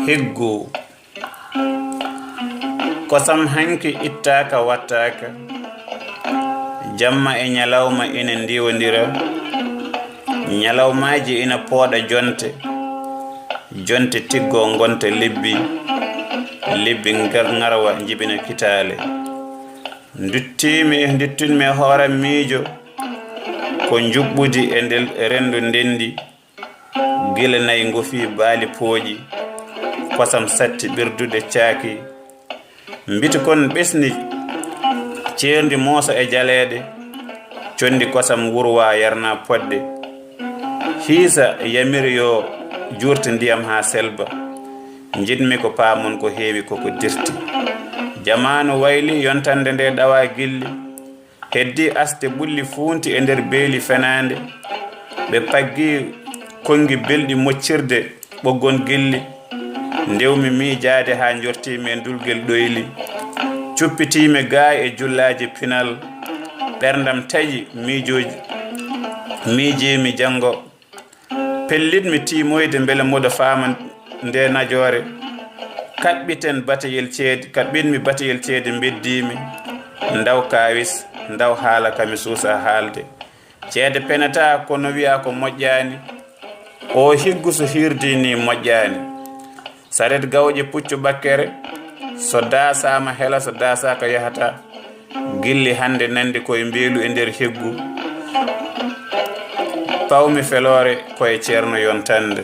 higgu kosam hanki ittaka wattaka jamma e nyalawma ina ndiwondira nyalawmaji ina pooda jonte tiggo gonta libbi ngarwa jibina kitale nduttunmi horam miijo ko jubbudi e ndel rendo ndendi gila nay ngofi baali pooji kosam satti birdude caaki mbiti kon besni ceerndi moosa e jaleede condi kosam wurwa yarna podde hiisa yamiri yo jurti ndiyam ha selba jidmi ko paamon ko heewi koko dirti jamanu wayli yontande nde dawa gilli heddi aste bulli funti e nder beeli fenande be paggi kongi beldi moccirde boggon gilli ndewmi miijaade ha jorti men dulgel doyli cuppitime gaay e jullaaji pinal berndam taji miijimi jango pellitmi timoyde mbele modo faama nde najore kabbiten batayel ceede beddimi ndaw kawis ndaw haala kami suusa haalde ceede penata kono wi'a ko moƴƴani o higgu so hirdi ni moƴƴani saret gawje puccu bakkere so daasama hela so daasaka yahata gilli hande nande koye mbeelu e nder higgu pawmi felore koye ceerno yontande